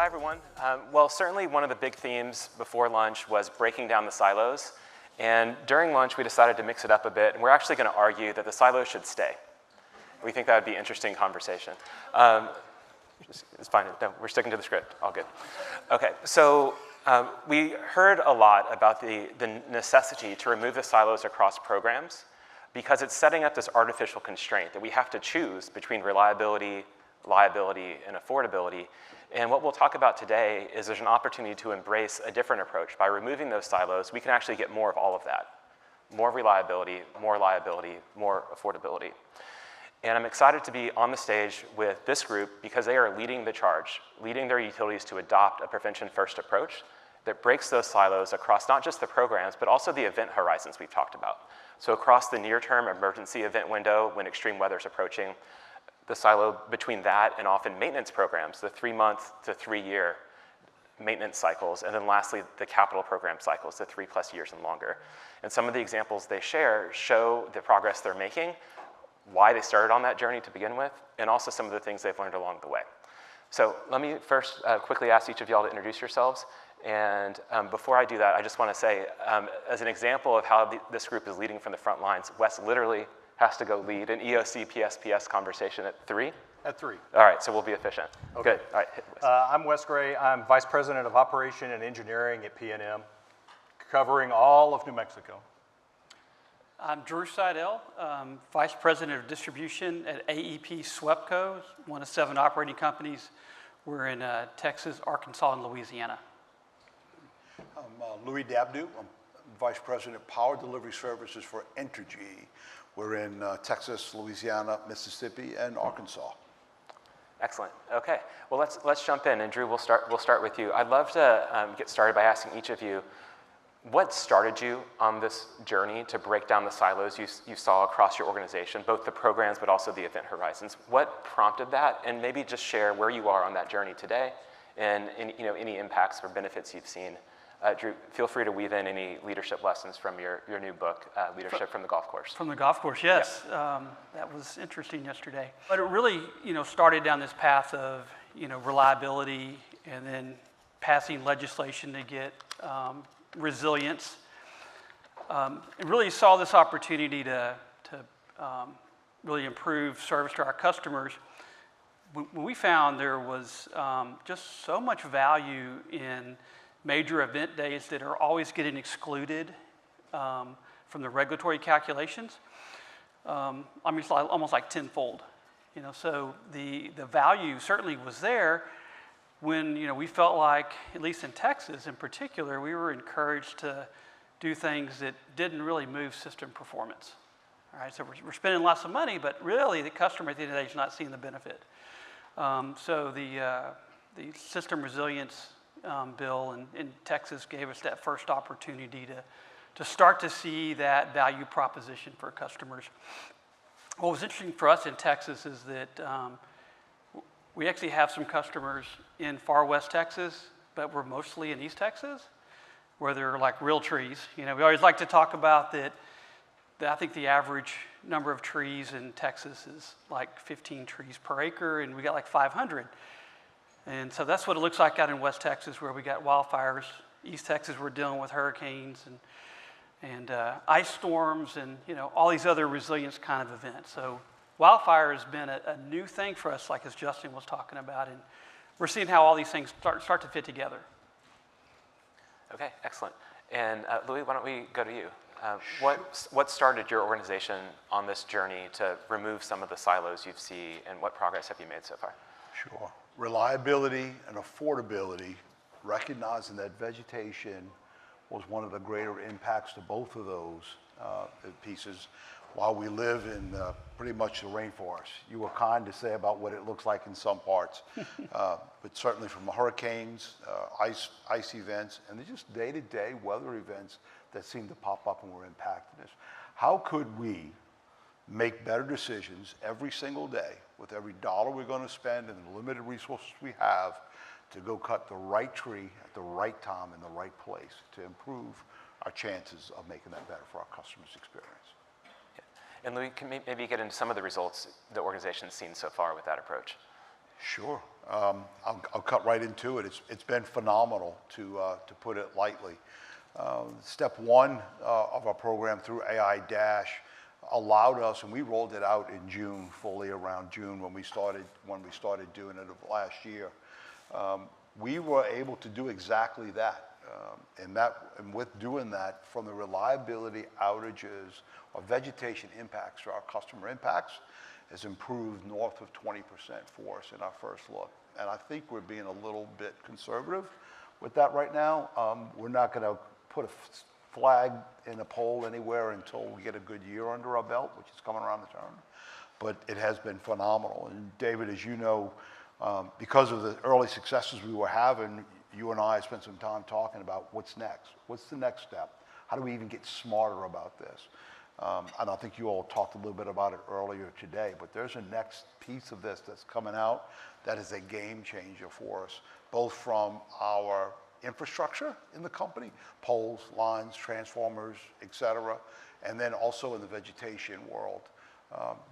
everyone. Well, certainly one of the big themes before lunch was breaking down the silos. And during lunch, we decided to mix it up a bit, and we're actually going to argue that the silos should stay. We think that would be an interesting conversation. It's fine. No, we're sticking to the script. All good. Okay, so we heard a lot about the necessity to remove the silos across programs because it's setting up this artificial constraint that we have to choose between reliability, liability, and affordability. And what we'll talk about today is there's an opportunity to embrace a different approach. By removing those silos, we can actually get more of all of that. More reliability, more liability, more affordability. And I'm excited to be on the stage with this group because they are leading the charge, leading their utilities to adopt a prevention-first approach that breaks those silos across not just the programs, but also the event horizons we've talked about. So across the near-term emergency event window when extreme weather is approaching, the silo between that and often maintenance programs, the 3-month to 3-year maintenance cycles, and then lastly, the capital program cycles, the 3+ years and longer. And some of the examples they share show the progress they're making, why they started on that journey to begin with, and also some of the things they've learned along the way. So let me first quickly ask each of y'all to introduce yourselves. And before I do that, I just want to say, as an example of how this group is leading from the front lines, Wes literally has to go lead an EOC PSPS conversation at 3? At 3. All right, so we'll be efficient. Okay. Good. All right, hit Wes. I'm Wes Gray. I'm Vice President of Operation and Engineering at PNM, covering all of New Mexico. I'm Drew Seidel, Vice President of Distribution at AEP SWEPCO, one of 7 operating companies. We're in Texas, Arkansas, and Louisiana. I'm Louie Dabdoub. I'm Vice President of Power Delivery Services for Entergy. We're in Texas, Louisiana, Mississippi, and Arkansas. Excellent. Okay. Well, let's jump in, and Drew, we'll start with you. I'd love to get started by asking each of you, what started you on this journey to break down the silos you saw across your organization, both the programs but also the event horizons? What prompted that? And maybe just share where you are on that journey today, and any impacts or benefits you've seen. Drew, feel free to weave in any leadership lessons from your new book, Leadership from the Golf Course. From the golf course, yes. Yeah. That was interesting yesterday. But it really, started down this path of, reliability and then passing legislation to get resilience. And really saw this opportunity to really improve service to our customers. We found there was just so much value in major event days that are always getting excluded from the regulatory calculations. It's almost like tenfold. So the value certainly was there when we felt like, at least in Texas in particular, we were encouraged to do things that didn't really move system performance. All right, so we're spending lots of money, but really the customer at the end of the day is not seeing the benefit. So the system resilience bill in Texas gave us that first opportunity to start to see that value proposition for customers. What was interesting for us in Texas is that we actually have some customers in far west Texas, but we're mostly in East Texas, where they're like real trees. We always like to talk about that I think the average number of trees in Texas is like 15 trees per acre, and we got like 500. And so that's what it looks like out in West Texas, where we got wildfires. East Texas, we're dealing with hurricanes and ice storms and all these other resilience kind of events. So wildfire has been a new thing for us, like as Justin was talking about, and we're seeing how all these things start to fit together. Okay, excellent. And Louie, why don't we go to you? What started your organization on this journey to remove some of the silos you see, and what progress have you made so far? Sure. Reliability and affordability, recognizing that vegetation was one of the greater impacts to both of those pieces. While we live in pretty much the rainforest, you were kind to say about what it looks like in some parts, but certainly from hurricanes, ice events, and just day-to-day weather events that seem to pop up and were impacting us. How could we make better decisions every single day with every dollar we're going to spend and the limited resources we have to go cut the right tree at the right time in the right place to improve our chances of making that better for our customers' experience? And Louie, can maybe get into some of the results the organization's seen so far with that approach? Sure. I'll cut right into it. It's been phenomenal, to put it lightly. Step one of our program through AiDASH allowed us, and we rolled it out in June, fully around June when we started doing it of last year. We were able to do exactly that. And with doing that, from the reliability outages or vegetation impacts to our customer impacts, has improved north of 20% for us in our first look. And I think we're being a little bit conservative with that right now. We're not going to put a flag in a pole anywhere until we get a good year under our belt, which is coming around the turn. But it has been phenomenal. And David, as you know, because of the early successes we were having, you and I spent some time talking about what's next. What's the next step? How do we even get smarter about this? And I think you all talked a little bit about it earlier today, but there's a next piece of this that's coming out that is a game changer for us, both from our infrastructure in the company, poles, lines, transformers, et cetera, and then also in the vegetation world.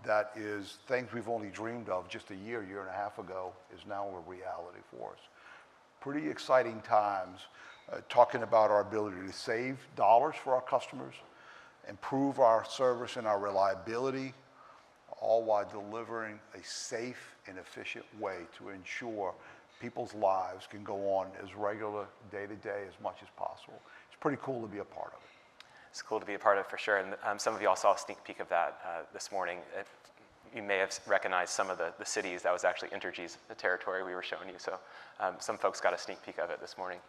That is things we've only dreamed of just a year and a half ago is now a reality for us. Pretty exciting times, talking about our ability to save dollars for our customers, improve our service and our reliability, all while delivering a safe and efficient way to ensure people's lives can go on as regular day to day as much as possible. It's pretty cool to be a part of it. It's cool to be a part of it for sure. And some of you all saw a sneak peek of that this morning. You may have recognized some of the cities. That was actually Entergy's territory we were showing you. So some folks got a sneak peek of it this morning.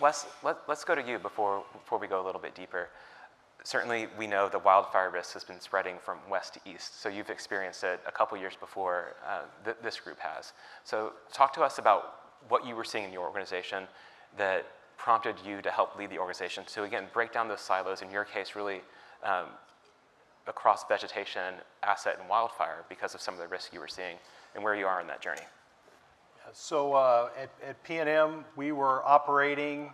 Wes, let's go to you before we go a little bit deeper. Certainly, we know the wildfire risk has been spreading from west to east. So you've experienced it a couple years before this group has. So talk to us about what you were seeing in your organization that prompted you to help lead the organization to, again, break down those silos, in your case, really across vegetation, asset, and wildfire because of some of the risks you were seeing and where you are in that journey. So at P&M, we were operating,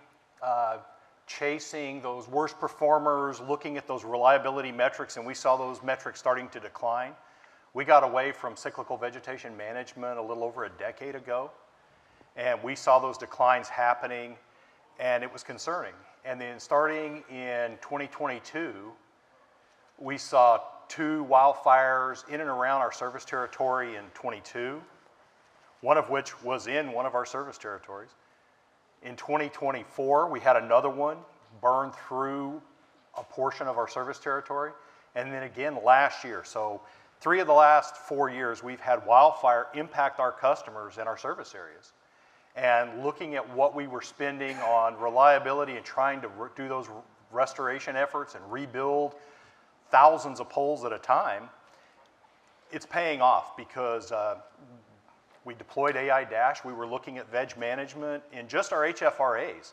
chasing those worst performers, looking at those reliability metrics, and we saw those metrics starting to decline. We got away from cyclical vegetation management a little over a decade ago, and we saw those declines happening, and it was concerning. And then starting in 2022, we saw 2 wildfires in and around our service territory in 22, one of which was in one of our service territories. In 2024, we had another one burn through a portion of our service territory. And then again last year. So 3 of the last 4 years, we've had wildfire impact our customers in our service areas. And looking at what we were spending on reliability and trying to do those restoration efforts and rebuild thousands of poles at a time, it's paying off because we deployed AiDASH. We were looking at veg management in just our HFRAs.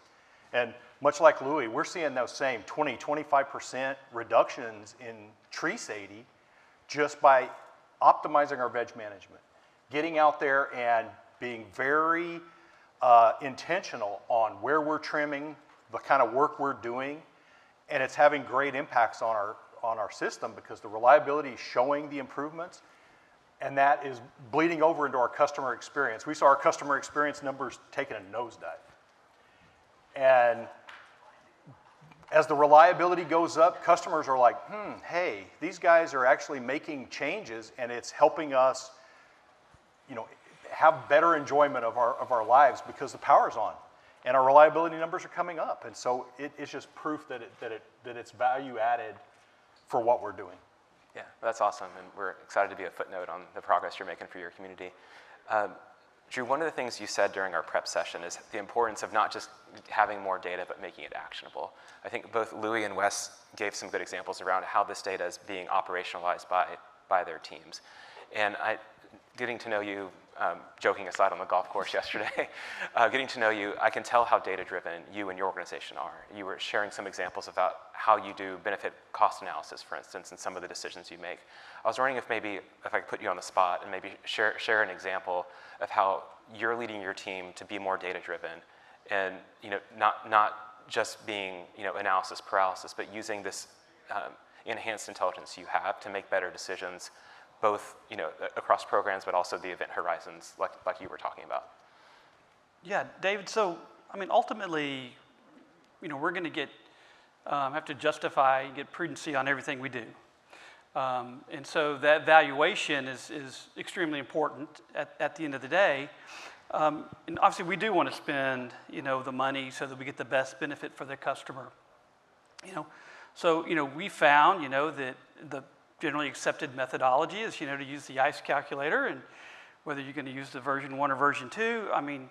And much like Louie, we're seeing those same 20-25% reductions in tree safety just by optimizing our veg management, getting out there and being very intentional on where we're trimming, the kind of work we're doing, and it's having great impacts on our system because the reliability is showing the improvements, and that is bleeding over into our customer experience. We saw our customer experience numbers taking a nosedive. And as the reliability goes up, customers are like, hey, these guys are actually making changes, and it's helping us, have better enjoyment of our lives because the power's on, and our reliability numbers are coming up. And so it's just proof that it's value added for what we're doing. Yeah, that's awesome, and we're excited to be a footnote on the progress you're making for your community. Drew, one of the things you said during our prep session is the importance of not just having more data, but making it actionable. I think both Louie and Wes gave some good examples around how this data is being operationalized by their teams. And getting to know you, joking aside on the golf course yesterday, getting to know you, I can tell how data-driven you and your organization are. You were sharing some examples about how you do benefit cost analysis, for instance, and some of the decisions you make. I was wondering if I could put you on the spot and maybe share an example of how you're leading your team to be more data-driven and not just being analysis paralysis, but using this enhanced intelligence you have to make better decisions both across programs, but also the event horizons, like you were talking about. Yeah, David. So I mean, ultimately, we're going to get have to justify and get prudency on everything we do. And so that valuation is extremely important at the end of the day. And obviously, we do want to spend, the money so that we get the best benefit for the customer. So we found, that the generally accepted methodology is, to use the ICE calculator, and whether you're going to use the version 1 or version 2. I mean,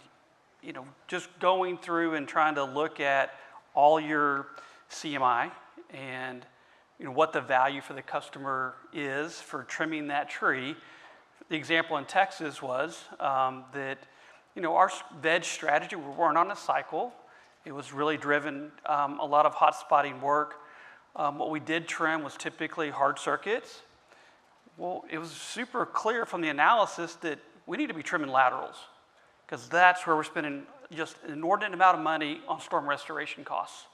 just going through and trying to look at all your CMI and what the value for the customer is for trimming that tree. The example in Texas was that our veg strategy, we weren't on a cycle. It was really driven a lot of hot spotting work. What we did trim was typically hard circuits. Well, it was super clear from the analysis that we need to be trimming laterals, because that's where we're spending just an inordinate amount of money on storm restoration costs.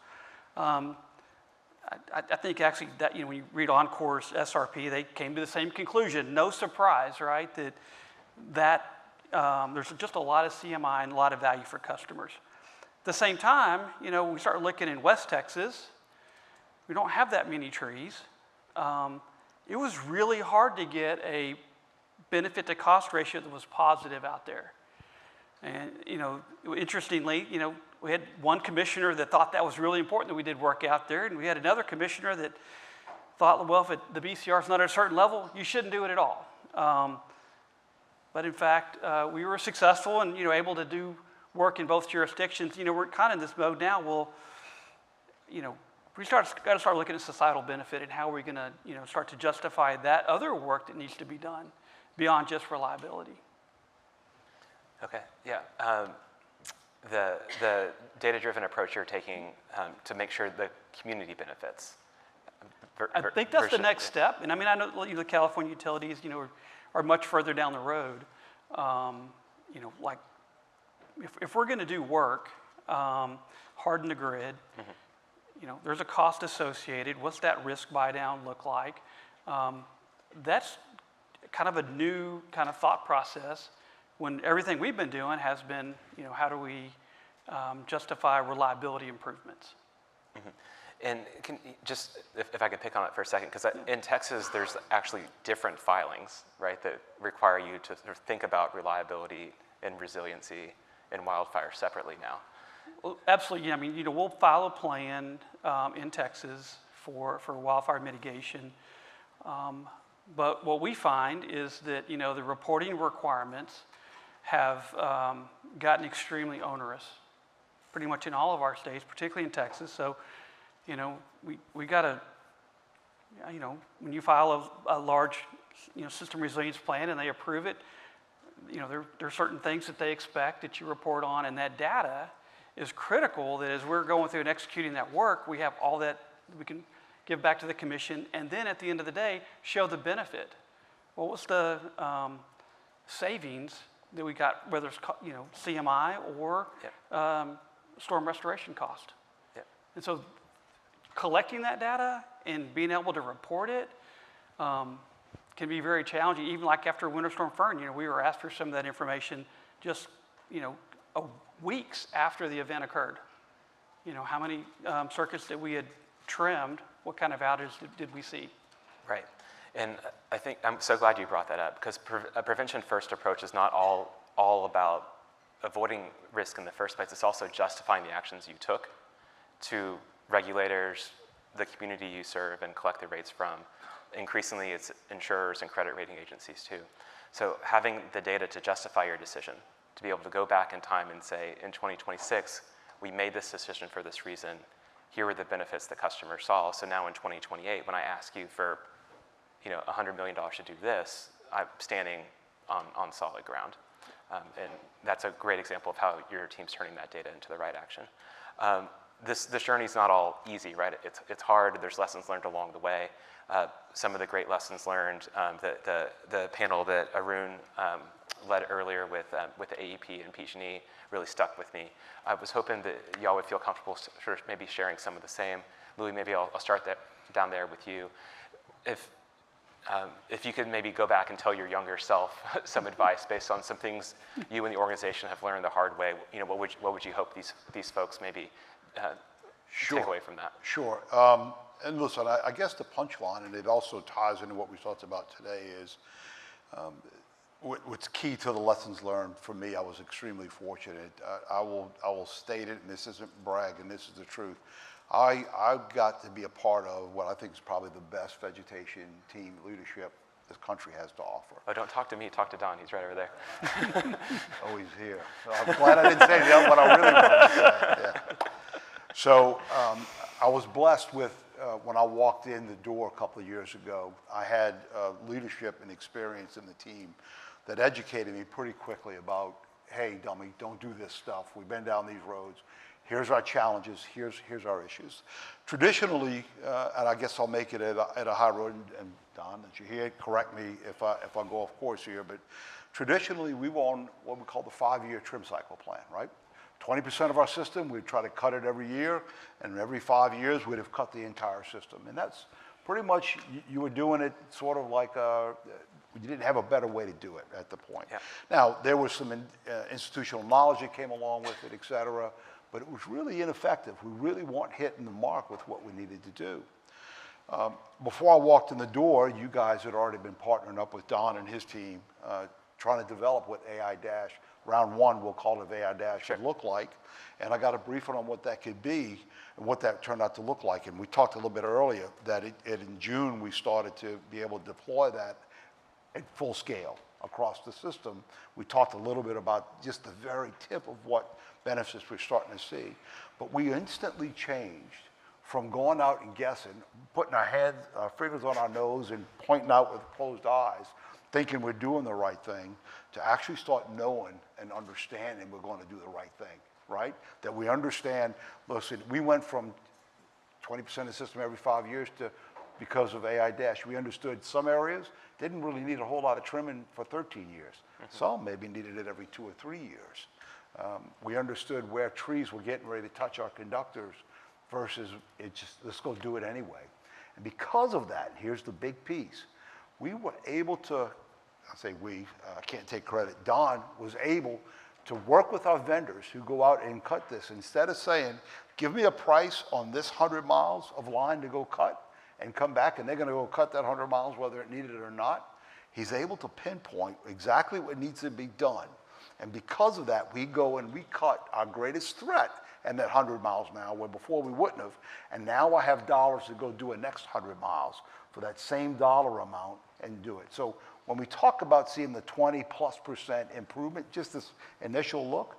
I think actually that, when you read Encore's SRP, they came to the same conclusion. No surprise, right? That there's just a lot of CMI and a lot of value for customers. At the same time, we start looking in West Texas. We don't have that many trees. It was really hard to get a benefit to cost ratio that was positive out there. And, interestingly, we had one commissioner that thought that was really important that we did work out there, and we had another commissioner that thought, well, if the BCR is not at a certain level, you shouldn't do it at all. But in fact, we were successful and, able to do work in both jurisdictions. We're kind of in this mode now. Well, we got to start looking at societal benefit and how we're going to, start to justify that other work that needs to be done beyond just reliability. Okay, yeah. The data-driven approach you're taking to make sure the community benefits. I think that's the next step. And I mean, I know the California utilities, are much further down the road. Like if we're going to do work, harden the grid, there's a cost associated. What's that risk buy down look like? That's kind of a new kind of thought process, when everything we've been doing has been, how do we justify reliability improvements? Mm-hmm. And if I could pick on it for a second, because in Texas, there's actually different filings, right, that require you to sort of think about reliability and resiliency and wildfire separately now. Well, absolutely. Yeah. I mean, we'll file a plan in Texas for wildfire mitigation. But what we find is that, the reporting requirements have gotten extremely onerous, pretty much in all of our states, particularly in Texas. So, we got to, when you file a large, system resilience plan and they approve it, there are certain things that they expect that you report on, and that data is critical, that as we're going through and executing that work, we have all that we can give back to the commission, and then at the end of the day, show the benefit. What was the savings that we got, whether it's CMI or storm restoration cost? Yep. And so collecting that data and being able to report it can be very challenging. Even like after Winter Storm Fern, we were asked for some of that information just weeks after the event occurred. How many circuits that we had trimmed, what kind of outage did we see? Right. And I think I'm so glad you brought that up, because a prevention-first approach is not all about avoiding risk in the first place. It's also justifying the actions you took to regulators, the community you serve and collect the rates from. Increasingly, it's insurers and credit rating agencies too. So having the data to justify your decision, to be able to go back in time and say, in 2026, we made this decision for this reason. Here were the benefits the customer saw. So now in 2028, when I ask you for $100 million to do this, I'm standing on solid ground. And that's a great example of how your team's turning that data into the right action. This journey's not all easy, right? It's hard. There's lessons learned along the way. Some of the great lessons learned, the panel that Arun led earlier with the AEP and PG&E really stuck with me. I was hoping that y'all would feel comfortable sort of maybe sharing some of the same. Louie, maybe I'll start down there with you. If if you could maybe go back and tell your younger self some advice based on some things you and the organization have learned the hard way, what would you hope these folks maybe take away from that? Sure. And listen, I guess the punchline, and it also ties into what we talked about today, is what's key to the lessons learned for me. I was extremely fortunate. I will state it, and this isn't bragging, this is the truth. I got to be a part of what I think is probably the best vegetation team leadership this country has to offer. Oh, don't talk to me, talk to Don. He's right over there. Oh, he's here. So I'm glad I didn't say what I really wanted to say. Yeah. So I was blessed with, when I walked in the door a couple of years ago, I had leadership and experience in the team that educated me pretty quickly about, hey, dummy, don't do this stuff. We've been down these roads. Here's our challenges. Here's our issues. Traditionally, and I guess I'll make it at a high road, and Don, that you hear, correct me if I go off course here, but traditionally we were on what we call the 5-year trim cycle plan, right? 20% of our system, we'd try to cut it every year, and every 5 years we'd have cut the entire system. And that's pretty much, you were doing it sort of like you didn't have a better way to do it at the point. Yeah. Now, there was some institutional knowledge that came along with it, et cetera, but it was really ineffective. We really weren't hitting the mark with what we needed to do. Before I walked in the door, you guys had already been partnering up with Don and his team, trying to develop what AiDASH, round one, we'll call it AiDASH, would look like. And I got a briefing on what that could be and what that turned out to look like. And we talked a little bit earlier that in June, we started to be able to deploy that at full scale across the system. We talked a little bit about just the very tip of what benefits we're starting to see. But we instantly changed from going out and guessing, putting our fingers on our nose and pointing out with closed eyes, thinking we're doing the right thing, to actually start knowing and understanding we're going to do the right thing, right? That we understand, listen, we went from 20% of the system every 5 years to, because of AiDASH, we understood some areas didn't really need a whole lot of trimming for 13 years. Some maybe needed it every 2 or 3 years. We understood where trees were getting ready to touch our conductors versus it just, let's go do it anyway. And because of that, here's the big piece, we were able to, I say we, I can't take credit, Don was able to work with our vendors who go out and cut this. Instead of saying, give me a price on this 100 miles of line to go cut and come back and they're gonna go cut that 100 miles whether it needed it or not, he's able to pinpoint exactly what needs to be done. And because of that, we go and we cut our greatest threat and that 100 miles an hour where before we wouldn't have. And now I have dollars to go do a next 100 miles for that same dollar amount and do it. So when we talk about seeing the 20+% improvement, just this initial look,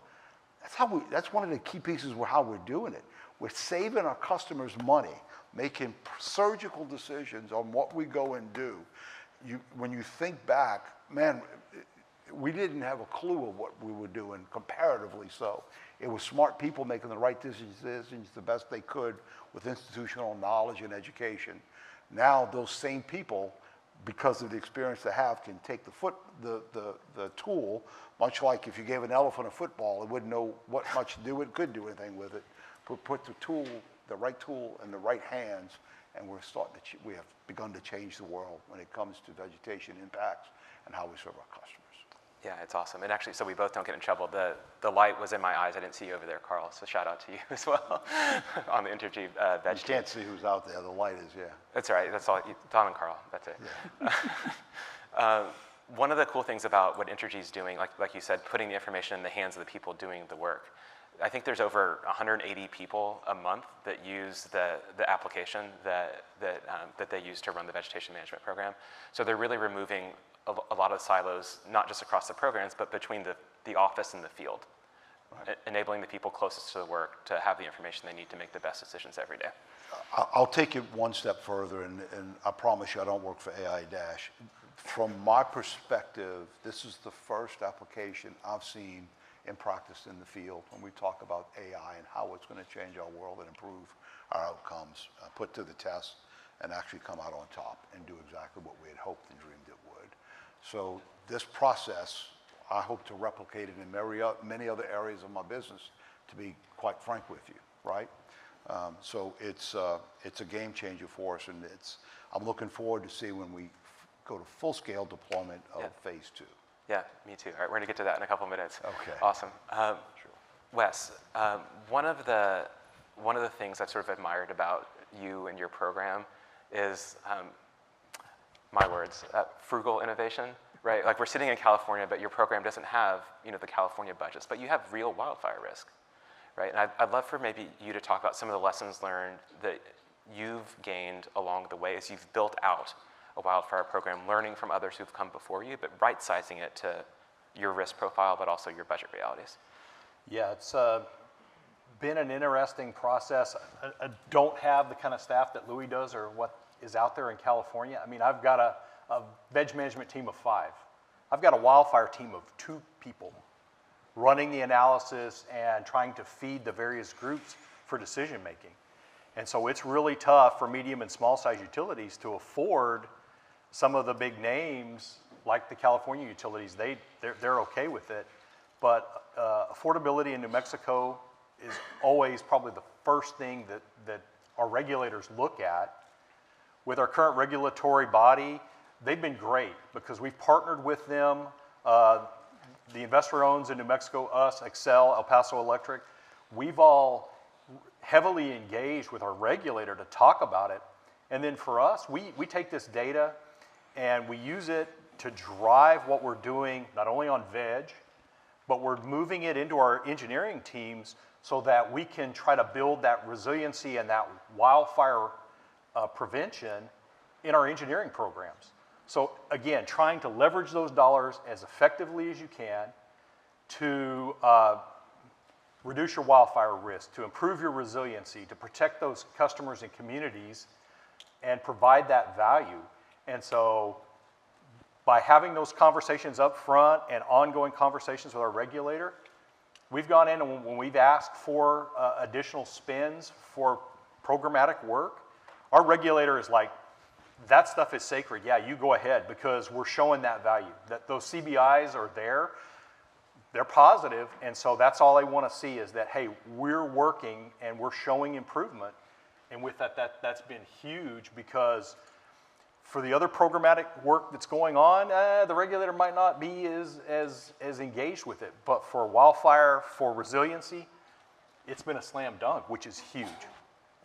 that's one of the key pieces of how we're doing it. We're saving our customers money, making surgical decisions on what we go and do. When you think back, man, we didn't have a clue of what we were doing, comparatively so. It was smart people making the right decisions the best they could with institutional knowledge and education. Now those same people, because of the experience they have, can take the tool, much like if you gave an elephant a football, it wouldn't know what much to do, it couldn't do anything with it. Put the tool, the right tool in the right hands, and we have begun to change the world when it comes to vegetation impacts and how we serve our customers. Yeah, it's awesome. And actually, so we both don't get in trouble. The light was in my eyes. I didn't see you over there, Carl. So shout out to you as well on the Intergy veg. You can't see who's out there. The light is, yeah. That's all right. That's all. Don and Carl. That's it. Yeah. One of the cool things about what Intergy is doing, like you said, putting the information in the hands of the people doing the work. I think there's over 180 people a month that use the application that they use to run the vegetation management program. So they're really removing a lot of silos, not just across the programs, but between the office and the field, right. Enabling the people closest to the work to have the information they need to make the best decisions every day. I'll take it one step further, and I promise you I don't work for AiDASH. From my perspective, this is the first application I've seen in practice in the field when we talk about AI and how it's going to change our world and improve our outcomes, put to the test, and actually come out on top and do exactly what we had hoped and dreamed it would. So this process, I hope to replicate it in many other areas of my business, to be quite frank with you, right? So it's a game changer for us, and I'm looking forward to see when we go to full-scale deployment of Yeah. phase 2. Yeah, me too. All right, we're going to get to that in a couple minutes. Okay. Awesome. Wes, one of the things I've sort of admired about you and your program is, my words, frugal innovation, right? Like we're sitting in California, but your program doesn't have, the California budgets, but you have real wildfire risk, right? And I'd love for maybe you to talk about some of the lessons learned that you've gained along the way as you've built out a wildfire program, learning from others who've come before you, but right-sizing it to your risk profile, but also your budget realities. Yeah, it's been an interesting process. I don't have the kind of staff that Louie does or what is out there in California. I mean, I've got a veg management team of 5. I've got a wildfire team of 2 people running the analysis and trying to feed the various groups for decision making. And so it's really tough for medium and small size utilities to afford some of the big names like the California utilities. They're okay with it. But affordability in New Mexico is always probably the first thing that our regulators look at. With our current regulatory body, they've been great because we've partnered with them. The investor owns in New Mexico, us, Excel, El Paso Electric. We've all heavily engaged with our regulator to talk about it. And then for us, we take this data and we use it to drive what we're doing, not only on veg, but we're moving it into our engineering teams so that we can try to build that resiliency and that wildfire prevention in our engineering programs. So again, trying to leverage those dollars as effectively as you can to reduce your wildfire risk, to improve your resiliency, to protect those customers and communities and provide that value. And so by having those conversations up front and ongoing conversations with our regulator, we've gone in and when we've asked for additional spends for programmatic work, our regulator is like, that stuff is sacred. Yeah, you go ahead because we're showing that value. That those CBIs are there, they're positive, and so that's all I want to see is that, hey, we're working and we're showing improvement. And with that's been huge because for the other programmatic work that's going on, the regulator might not be as engaged with it. But for wildfire, for resiliency, it's been a slam dunk, which is huge.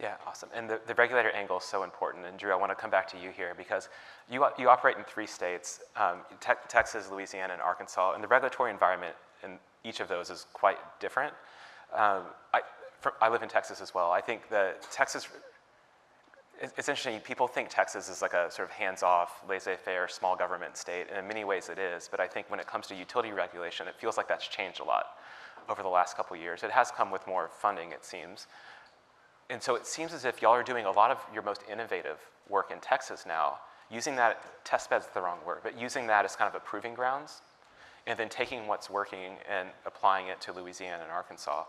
Yeah, awesome. And the regulator angle is so important. And Drew, I want to come back to you here because you operate in 3 states, Texas, Louisiana, and Arkansas, and the regulatory environment in each of those is quite different. I live in Texas as well. I think Texas, it's interesting, people think Texas is like a sort of hands-off, laissez-faire, small government state, and in many ways it is, but I think when it comes to utility regulation, it feels like that's changed a lot over the last couple of years. It has come with more funding, it seems. And so it seems as if y'all are doing a lot of your most innovative work in Texas now, using that, test bed's the wrong word, but using that as kind of a proving grounds, and then taking what's working and applying it to Louisiana and Arkansas.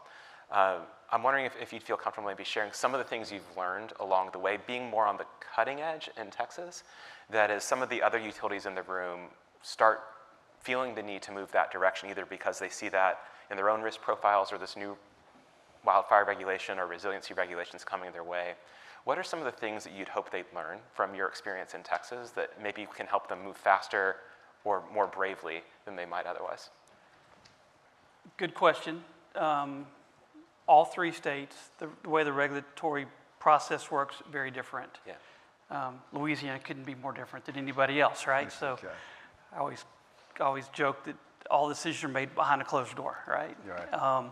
I'm wondering if you'd feel comfortable maybe sharing some of the things you've learned along the way, being more on the cutting edge in Texas, that as some of the other utilities in the room start feeling the need to move that direction, either because they see that in their own risk profiles or this new wildfire regulation or resiliency regulations coming their way. What are some of the things that you'd hope they'd learn from your experience in Texas that maybe can help them move faster or more bravely than they might otherwise? Good question. All 3 states, the way the regulatory process works, very different. Yeah. Louisiana couldn't be more different than anybody else, right? So Okay. I always joke that all decisions are made behind a closed door, right? Right.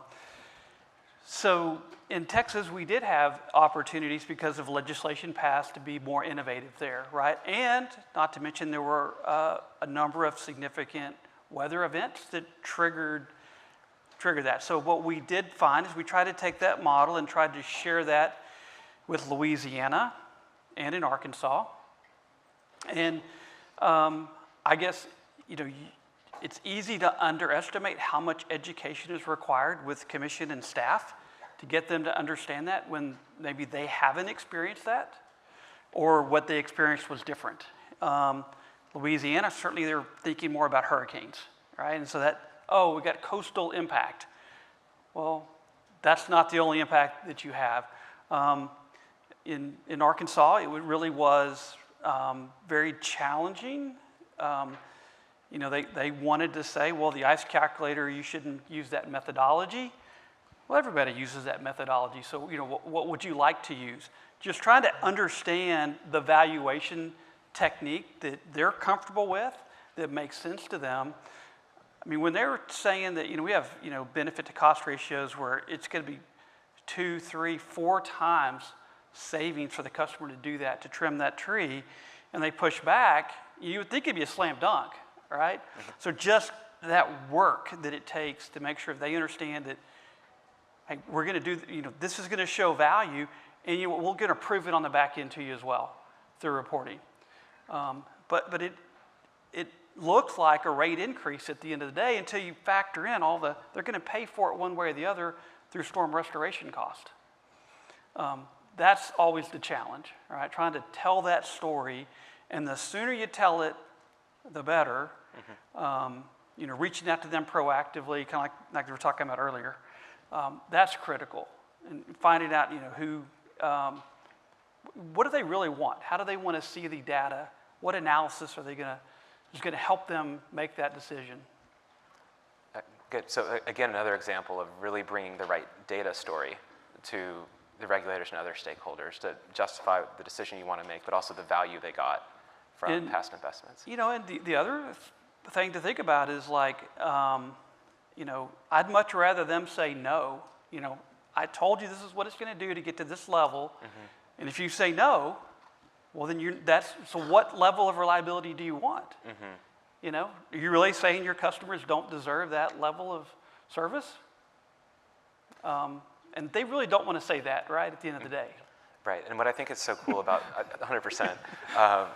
So in Texas, we did have opportunities because of legislation passed to be more innovative there, right? And not to mention there were a number of significant weather events that triggered that. So what we did find is we tried to take that model and tried to share that with Louisiana and in Arkansas. And I guess, it's easy to underestimate how much education is required with commission and staff to get them to understand that when maybe they haven't experienced that or what they experienced was different. Louisiana, certainly they're thinking more about hurricanes, right? And so we got coastal impact. Well, that's not the only impact that you have. In Arkansas, it really was very challenging You know, they wanted to say, well, the ICE calculator, you shouldn't use that methodology. Well, everybody uses that methodology, so, you know, what would you like to use? Just trying to understand the valuation technique that they're comfortable with, that makes sense to them. I mean, when they were saying that, you know, we have, you know, benefit to cost ratios where it's going to be 2, 3, 4 times savings for the customer to do that, to trim that tree, and they push back, you would think it'd be a slam dunk, right? Mm-hmm. So just that work that it takes to make sure they understand that, hey, we're going to do, you know, this is going to show value, and you know, we're going to prove it on the back end to you as well through reporting. But it looks like a rate increase at the end of the day until you factor in all they're going to pay for it one way or the other through storm restoration cost. That's always the challenge, right? Trying to tell that story, and the sooner you tell it, the better. Mm-hmm. You know, reaching out to them proactively, kind of like we were talking about earlier. That's critical, and finding out, you know, who, what do they really want? How do they want to see the data? What analysis are they is going to help them make that decision? Good. So again, another example of really bringing the right data story to the regulators and other stakeholders to justify the decision you want to make, but also the value they got from past investments. You know, and the other thing to think about is like, you know, I'd much rather them say no. You know, I told you this is what it's going to do to get to this level, mm-hmm. and if you say no, well then so what level of reliability do you want? Mm-hmm. You know, are you really saying your customers don't deserve that level of service? And they really don't want to say that, right, at the end of the day. Right, and what I think is so cool about 100%,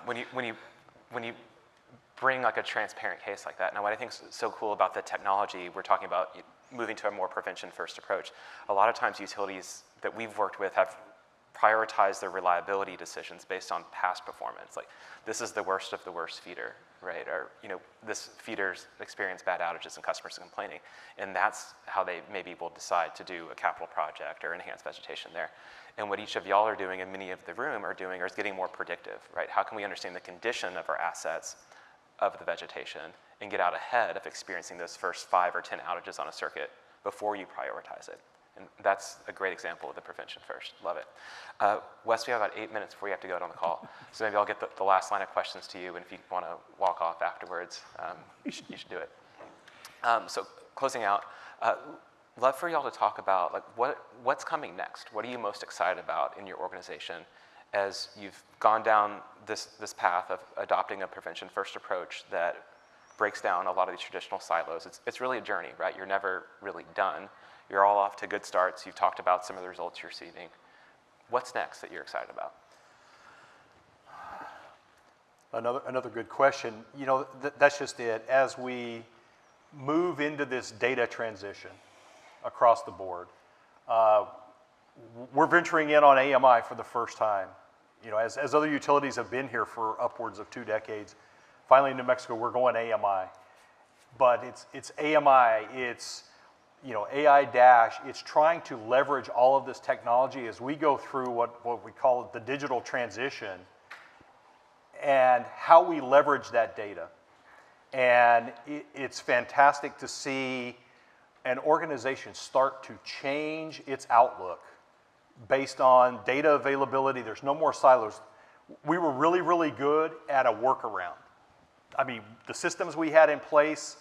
when you bring like a transparent case like that. Now, what I think is so cool about the technology, we're talking about moving to a more prevention-first approach. A lot of times utilities that we've worked with have prioritized their reliability decisions based on past performance. Like, this is the worst of the worst feeder, right? Or, you know, this feeder's experienced bad outages and customers are complaining. And that's how they maybe will decide to do a capital project or enhance vegetation there. And what each of y'all are doing, and many of the room are doing, is getting more predictive, right? How can we understand the condition of our assets, of the vegetation, and get out ahead of experiencing those first 5 or 10 outages on a circuit before you prioritize it? And that's a great example of the prevention first. Love it. Wes, we have about 8 minutes before you have to go out on the call. So maybe I'll get the last line of questions to you, and if you want to walk off afterwards, you should do it. So closing out, love for y'all to talk about like what's coming next. What are you most excited about in your organization as you've gone down this path of adopting a prevention first approach that breaks down a lot of these traditional silos? It's really a journey, right? You're never really done. You're all off to good starts. You've talked about some of the results you're receiving. What's next that you're excited about? Another good question. You know, that's just it. As we move into this data transition across the board, we're venturing in on AMI for the first time. You know, as other utilities have been here for upwards of 2 decades, finally in New Mexico, we're going AMI. But it's AMI, it's, you know, AiDASH, it's trying to leverage all of this technology as we go through what we call the digital transition and how we leverage that data. And it's fantastic to see an organization start to change its outlook based on data availability. There's no more silos. We were really, really good at a workaround. I mean, the systems we had in place,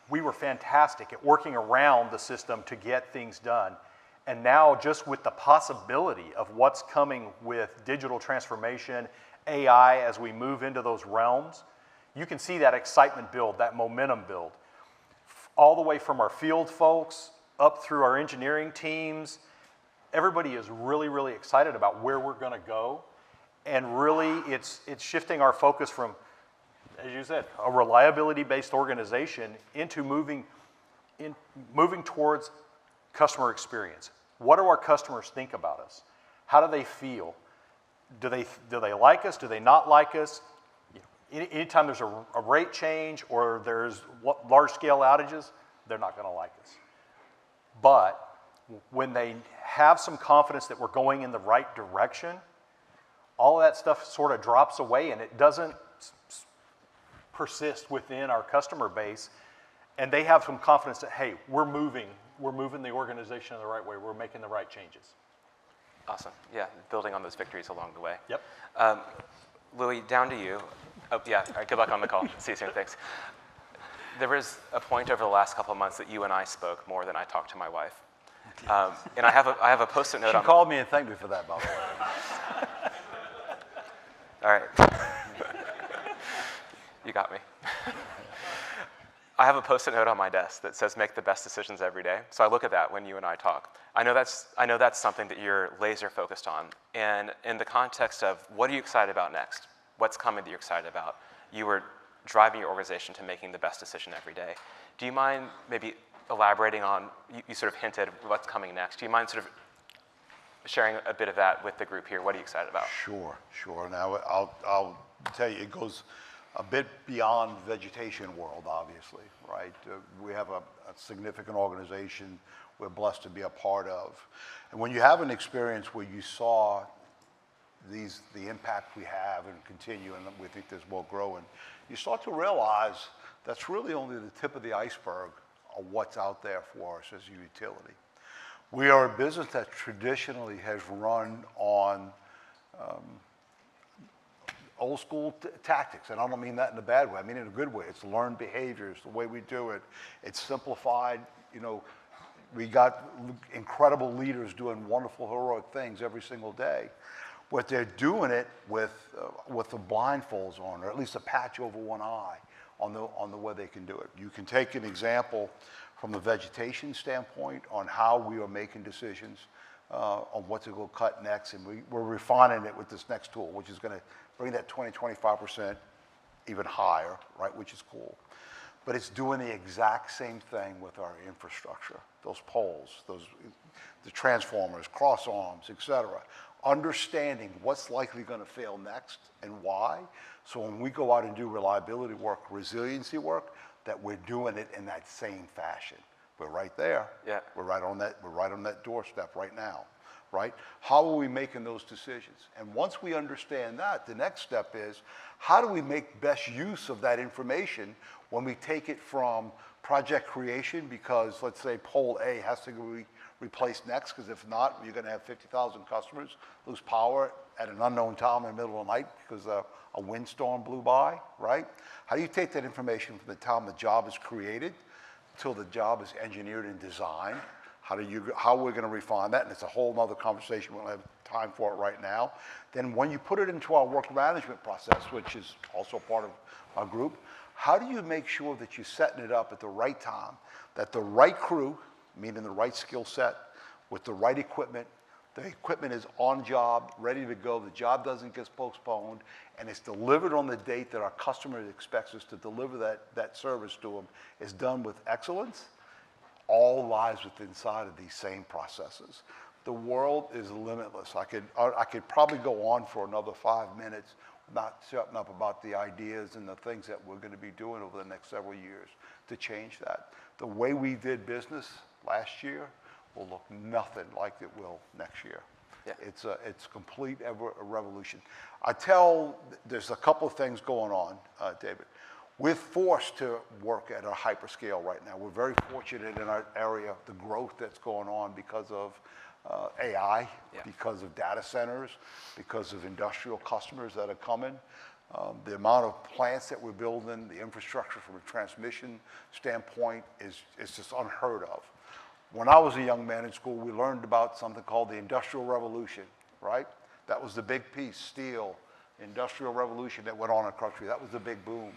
we were fantastic at working around the system to get things done. And now just with the possibility of what's coming with digital transformation, AI, as we move into those realms, you can see that excitement build, that momentum build. All the way from our field folks up through our engineering teams, everybody is really, really excited about where we're going to go. And really, it's shifting our focus from, as you said, a reliability-based organization into moving towards customer experience. What do our customers think about us? How do they feel? Do they like us? Do they not like us? Anytime there's a rate change or there's large-scale outages, they're not going to like us. But when they have some confidence that we're going in the right direction, all of that stuff sort of drops away, and it doesn't persist within our customer base, and they have some confidence that, hey, we're moving the organization in the right way, we're making the right changes. Awesome. Yeah, building on those victories along the way. Yep. Louie, down to you. Oh, yeah, all right, good luck on the call. See you soon, thanks. There was a point over the last couple of months that you and I spoke more than I talked to my wife. And I have a Post-it note She on. called me and thanked me for that, by the way. All right. You got me. I have a Post-it note on my desk that says make the best decisions every day. So I look at that when you and I talk. I know that's something that you're laser focused on. And in the context of what are you excited about next? What's coming that you're excited about? You were driving your organization to making the best decision every day. Do you mind maybe elaborating on, you sort of hinted what's coming next. Do you mind sort of sharing a bit of that with the group here? What are you excited about? Sure. Now, I'll tell you, it goes a bit beyond vegetation world, obviously, right? We have a significant organization we're blessed to be a part of. And when you have an experience where you saw the impact we have and continue, and we think there's more growing, you start to realize that's really only the tip of the iceberg of what's out there for us as a utility. We are a business that traditionally has run on old school tactics, and I don't mean that in a bad way, I mean in a good way. It's learned behaviors, the way we do it. It's simplified, we got incredible leaders doing wonderful, heroic things every single day. But they're doing it with the blindfolds on, or at least a patch over one eye on the way they can do it. You can take an example from the vegetation standpoint on how we are making decisions on what to go cut next, and we're refining it with this next tool, which is going to bring that 20-25% even higher, right, which is cool. But it's doing the exact same thing with our infrastructure, those poles, the transformers, cross arms, et cetera. Understanding what's likely going to fail next and why. So when we go out and do reliability work, resiliency work, that we're doing it in that same fashion. We're right there. Yeah. We're right on that doorstep right now, right? How are we making those decisions? And once we understand that, the next step is how do we make best use of that information when we take it from project creation, because let's say pole A has to be replaced next, because if not, you're going to have 50,000 customers lose power at an unknown time in the middle of the night because a windstorm blew by, right? How do you take that information from the time the job is created till the job is engineered and designed? How we're going to refine that, and it's a whole other conversation. We don't have time for it right now. Then when you put it into our work management process, which is also part of our group, how do you make sure that you're setting it up at the right time, that the right crew, meaning the right skill set, with the right equipment, the equipment is on job, ready to go, the job doesn't get postponed, and it's delivered on the date that our customer expects us to deliver that service to them, is done with excellence, all lies within inside of these same processes. The world is limitless. I could probably go on for another 5 minutes, not shutting up about the ideas and the things that we're going to be doing over the next several years to change that. The way we did business last year will look nothing like it will next year. Yeah. It's complete a revolution. There's a couple of things going on, David. We're forced to work at a hyperscale right now. We're very fortunate in our area, the growth that's going on because of AI, yeah, because of data centers, because of industrial customers that are coming. The amount of plants that we're building, the infrastructure from a transmission standpoint is just unheard of. When I was a young man in school, we learned about something called the Industrial Revolution, right? That was the big piece, steel, Industrial Revolution that went on in the country. That was the big boom.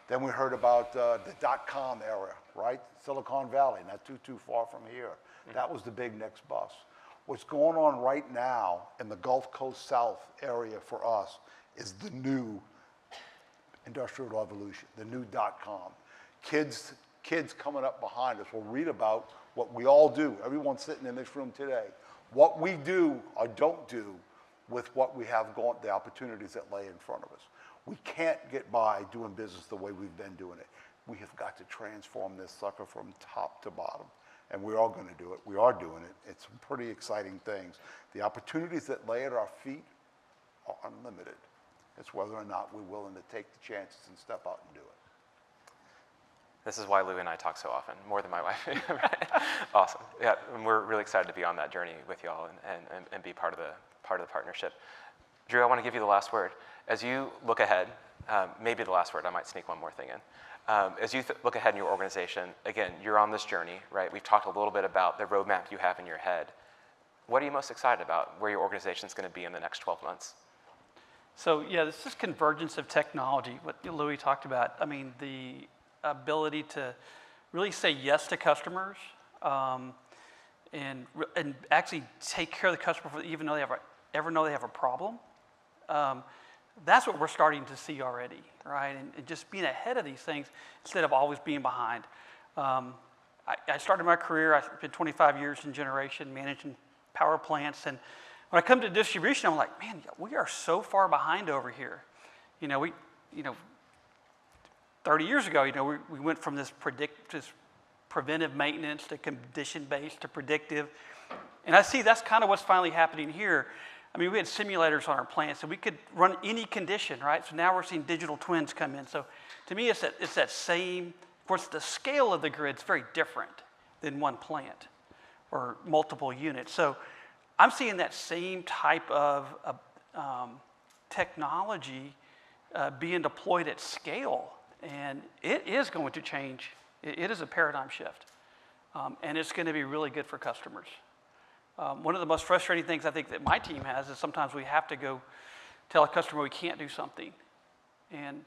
Then we heard about the dot-com era, right? Silicon Valley, not too far from here. Mm-hmm. That was the big next bus. What's going on right now in the Gulf Coast South area for us is the new Industrial Revolution, the new dot-com. Kids coming up behind us will read about what we all do, everyone sitting in this room today, what we do or don't do with what we have going, the opportunities that lay in front of us. We can't get by doing business the way we've been doing it. We have got to transform this sucker from top to bottom. And we're all going to do it. We are doing it. It's some pretty exciting things. The opportunities that lay at our feet are unlimited. It's whether or not we're willing to take the chances and step out and do it. This is why Louie and I talk so often, more than my wife. Right? Awesome. Yeah, and we're really excited to be on that journey with y'all and be part of the partnership. Drew, I want to give you the last word. As you look ahead, maybe the last word, I might sneak one more thing in. As you look ahead in your organization, again, you're on this journey, right? We've talked a little bit about the roadmap you have in your head. What are you most excited about where your organization is going to be in the next 12 months? So yeah, this is convergence of technology, what Louie talked about. I mean, the ability to really say yes to customers and actually take care of the customer even though they have a problem. That's what we're starting to see already, right? And just being ahead of these things instead of always being behind. I started my career, I spent 25 years in generation, managing power plants, and when I come to distribution, I'm like, man, we are so far behind over here. 30 years ago, we went from this preventive maintenance to condition-based to predictive. And I see that's kind of what's finally happening here. I mean, we had simulators on our plants, and we could run any condition, right? So now we're seeing digital twins come in. So to me, it's that same, of course, the scale of the grid's very different than one plant or multiple units. So I'm seeing that same type of technology being deployed at scale. And it is going to change. It is a paradigm shift. And it's going to be really good for customers. One of the most frustrating things I think that my team has is sometimes we have to go tell a customer we can't do something. And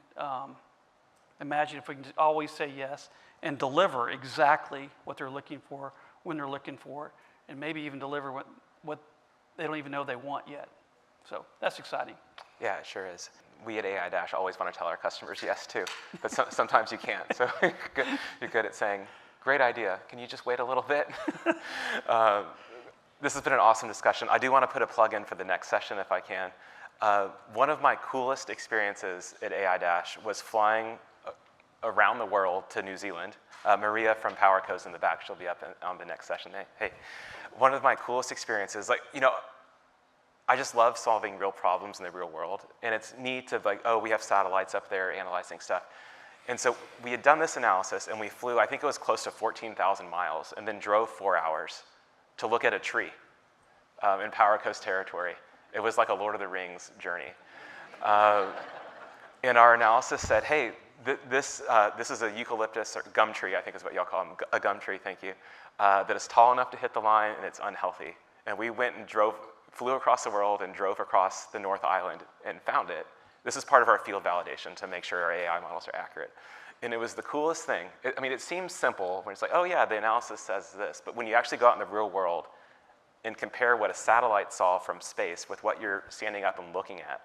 imagine if we can just always say yes and deliver exactly what they're looking for, when they're looking for it, and maybe even deliver what they don't even know they want yet. So that's exciting. Yeah, it sure is. We at AiDASH always want to tell our customers yes too, but sometimes you can't. So you're good at saying, great idea, can you just wait a little bit? This has been an awesome discussion. I do want to put a plug in for the next session if I can. One of my coolest experiences at AiDASH was flying around the world to New Zealand. Maria from PowerCo's in the back, she'll be up on the next session. Hey, one of my coolest experiences, I just love solving real problems in the real world. And it's neat to we have satellites up there analyzing stuff. And so we had done this analysis and we flew, I think it was close to 14,000 miles, and then drove 4 hours to look at a tree in PowerCo's territory. It was like a Lord of the Rings journey. And our analysis said, hey, this is a eucalyptus or gum tree, I think is what y'all call them, a gum tree, thank you, that is tall enough to hit the line and it's unhealthy. And we went and flew across the world and drove across the North Island and found it. This is part of our field validation to make sure our AI models are accurate. And it was the coolest thing. It seems simple when it's like, oh yeah, the analysis says this, but when you actually go out in the real world and compare what a satellite saw from space with what you're standing up and looking at,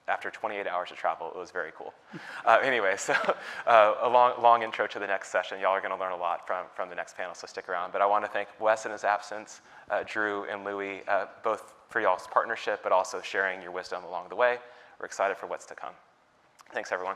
after 28 hours of travel, it was very cool. Anyway, so a long intro to the next session. Y'all are going to learn a lot from the next panel, so stick around. But I want to thank Wes in his absence, Drew and Louie, both for y'all's partnership, but also sharing your wisdom along the way. We're excited for what's to come. Thanks, everyone.